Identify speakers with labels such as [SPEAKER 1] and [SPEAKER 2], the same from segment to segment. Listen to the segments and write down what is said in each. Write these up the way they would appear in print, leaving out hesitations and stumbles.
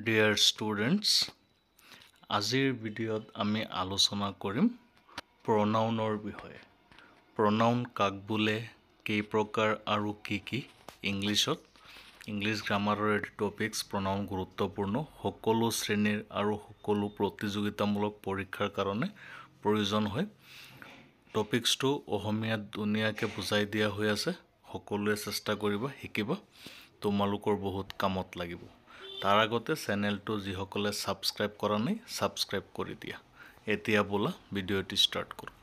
[SPEAKER 1] Dear students, আজিৰ ভিডিঅ'ত আমি আলোচনা কৰিম pronounৰ বিষয়ে। Pronoun কাক বোলে, কেই প্ৰকাৰ আৰু কি ইংলিছত ইংলিছ গ্ৰামাৰৰ টপিকস pronoun গুৰুত্বপূৰ্ণ সকলো শ্ৰেণীৰ আৰু সকলো প্ৰতিযোগিতামূলক পৰীক্ষাৰ কাৰণে প্ৰয়োজন হয়। টপিকসটো অসমীয়াত ধুনীয়াকৈ বুজাই দিয়া হৈ আছে। সকলোৱে চেষ্টা কৰিবা শিকিবা, তোমালোকৰ বহুত কামত লাগিব। তাৰ আগতে চেনেলটো যিসকলে সাবস্ক্ৰাইব কৰা নাই সাবস্ক্ৰাইব কৰি দিয়া। এতিয়া বলা ভিডিঅ'টি স্টাৰ্ট কৰোঁ।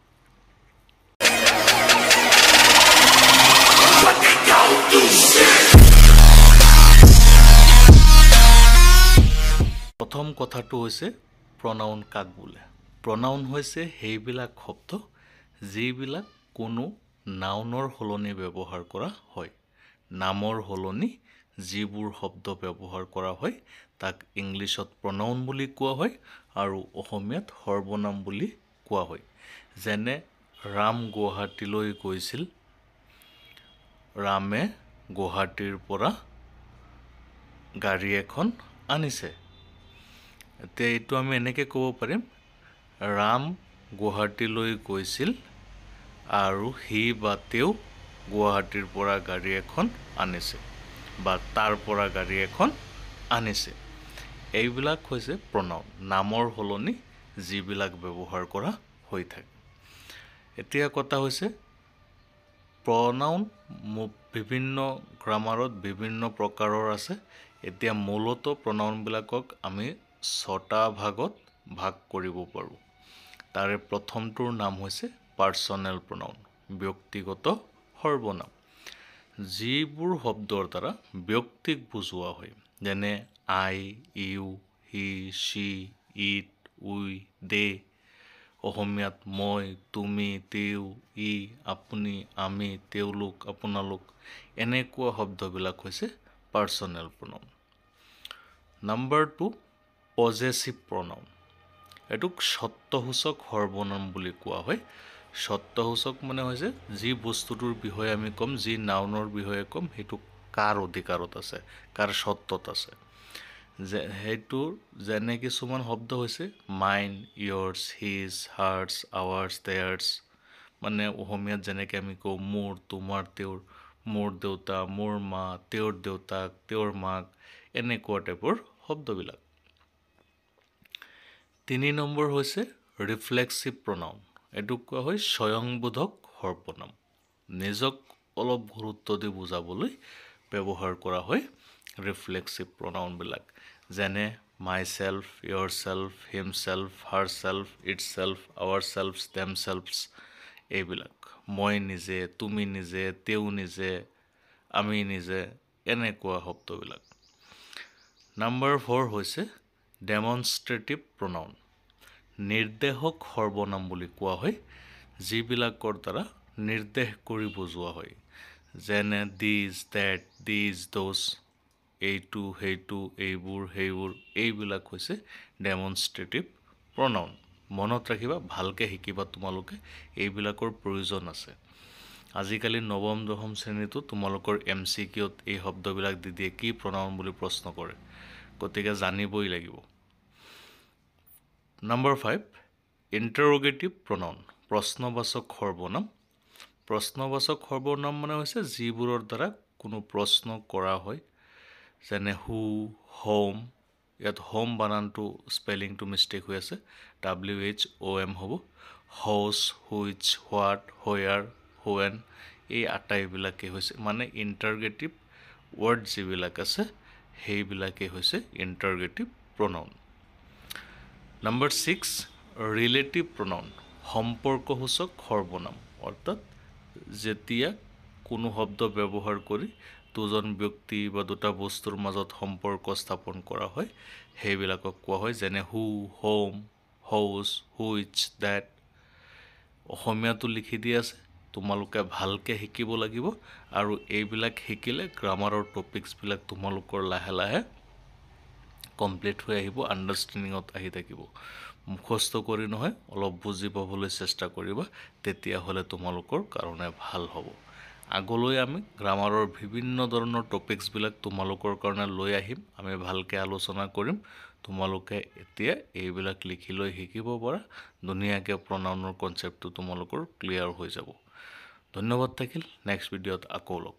[SPEAKER 1] প্ৰথম কথাটো হৈছে pronoun কাক বোলে। pronoun হৈছে সেইবিলাক শব্দ যিবিলাক কোনো নাউনৰ সলনি ব্যৱহাৰ কৰা হয়। নামৰ সলনি যিবোৰ শব্দ ব্যৱহাৰ কৰা হয় তাক ইংলিছত pronoun বুলি কোৱা হয় আৰু অসমীয়াত সৰ্বনাম বুলি কোৱা হয়। যেনে ৰাম গুৱাহাটীলৈ গৈছিল, ৰামে গুৱাহাটীৰ পৰা গাড়ী এখন আনিছে। এতিয়া এইটো আমি এনেকৈ ক'ব পাৰিম, ৰাম গুৱাহাটীলৈ গৈছিল আৰু সি বা তেওঁ গুৱাহাটীৰ পৰা গাড়ী এখন আনিছে বা তাৰ পৰা গাড়ী এখন আনিছে। এইবিলাক হৈছে pronoun, নামৰ সলনি যিবিলাক ব্যৱহাৰ কৰা হৈ থাকে। এতিয়া কথা হৈছে pronoun বিভিন্ন গ্ৰামাৰত বিভিন্ন প্ৰকাৰৰ আছে। এতিয়া মূলত pronoun বিলাকক আমি 6টা ভাগত ভাগ কৰিব পাৰোঁ। তাৰে প্ৰথমটোৰ নাম হৈছে পাৰ্সনেল pronoun, ব্যক্তিগত সৰ্বনাম। যিবোৰ শব্দৰ দ্বাৰা ব্যক্তিক বুজোৱা হয়, যেনে I, you, he, she, it, we, they। অসমীয়াত মই, তুমি, তেওঁ, ই, আপুনি, আমি, তেওঁলোক, আপোনালোক, এনেকুৱা শব্দবিলাক হৈছে পাৰ্সনেল pronoun। Number 2 possessive pronoun। এটোক সত্ত্বসূচক সৰ্বনাম বুলি কোৱা হয়। সত্ত্বসূচক মানে হৈছে যি বস্তুটোৰ বিষয়ে আমি ক'ম, যি নাউনৰ বিষয়ে ক'ম, সেইটো কাৰ অধিকাৰত আছে, কাৰ সত্ত্বত আছে। সেইটো যেনে কিছুমান শব্দ হৈছে mine, yours, his, hers, ours, theirs। মানে অসমীয়াত যেনেকৈ আমি কওঁ মোৰ, তোমাৰ, তেওঁৰ, মোৰ দেউতা, মোৰ মা, তেওঁৰ দেউতাক, তেওঁৰ মাক, এনেকুৱা টাইপৰ শব্দবিলাক। 3 নম্বৰ হৈছে ৰিফ্লেক্সিভ pronoun। এইটোক কোৱা হয় স্বয়ংবোধক সৰ্বনাম। নিজক অলপ গুৰুত্ব দি বুজাবলৈ ব্যৱহাৰ কৰা হয় ৰিফ্লেক্সিভ pronoun বিলাক। যেনে myself, yourself, himself, herself, itself, ourselves, themselves। এইবিলাক মই নিজে, তুমি নিজে, তেওঁ নিজে, আমি নিজে, এনেকুৱা শব্দবিলাক। নাম্বাৰ 4 হৈছে ডেমনষ্ট্ৰেটিভ pronoun। নিৰ্দেশক সৰ্বনাম বুলি কোৱা হয়, যিবিলাকৰ দ্বাৰা নিৰ্দেশ কৰি বুজোৱা হয়। যেনে দিজ, ডেট, দিজ, দোজ। এইটো, সেইটো, এইবোৰ, সেইবোৰ, এইবিলাক হৈছে ডেমনষ্ট্ৰেটিভ pronoun। মনত ৰাখিবা, ভালকৈ শিকিবা তোমালোকে, এইবিলাকৰ প্ৰয়োজন আছে। আজিকালি নৱম দশম শ্ৰেণীতো তোমালোকৰ MCQত এই শব্দবিলাক দি দিয়ে কি pronoun বুলি প্ৰশ্ন কৰে, গতিকে জানিবই লাগিব। Number 5 ইণ্টাৰোগেটিভ pronoun, প্ৰশ্নবাচক সৰ্বনাম। প্ৰশ্নবাচক সৰ্বনাম মানে হৈছে যিবোৰৰ দ্বাৰা কোনো প্ৰশ্ন কৰা হয়। যেনে হু, হোম। ইয়াত হোম বানানটো স্পেলিংটো মিষ্টেক হৈ আছে, WHOM হ'ব। House, which, what, where, when, এই আটাইবিলাকেই হৈছে মানে ইণ্টাৰগেটিভ ৱৰ্ড যিবিলাক আছে সেইবিলাকেই হৈছে interrogative pronoun। Number 6 relative pronoun, সম্পৰ্কসূচক সৰ্বনাম। অৰ্থাৎ যেতিয়া কোনো শব্দ ব্যৱহাৰ কৰি দুজন ব্যক্তি বা দুটা বস্তুৰ মাজত সম্পৰ্ক স্থাপন কৰা হয় সেইবিলাকক কোৱা হয়। যেনে হু, হোম, হাউচ, হুইচ, ডেট। অসমীয়াটো লিখি দিয়া আছে, তোমালোকে ভালকৈ শিকিব লাগিব আৰু এইবিলাক শিকিলে গ্ৰামাৰৰ টপিকছবিলাক তোমালোকৰ লাহে লাহে কমপ্লিট হৈ আহিব, আণ্ডাৰষ্টেণ্ডিঙত আহি থাকিব। মুখস্থ কৰি নহয়, অলপ বুজি পাবলৈ চেষ্টা কৰিবা, তেতিয়াহ'লে তোমালোকৰ কাৰণে ভাল হ'ব। আগলৈ আমি গ্ৰামাৰৰ বিভিন্ন ধৰণৰ টপিকছবিলাক তোমালোকৰ কাৰণে লৈ আহিম, আমি ভালকৈ আলোচনা কৰিম। তোমালোকে এতিয়া এইবিলাক লিখি লৈ শিকিব পৰা, ধুনীয়াকৈ প্ৰনাউনৰ কনচেপ্টটো তোমালোকৰ ক্লিয়াৰ হৈ যাব। ধন্যবাদ থাকিল, নেক্সট ভিডিঅ'ত আকৌ লগ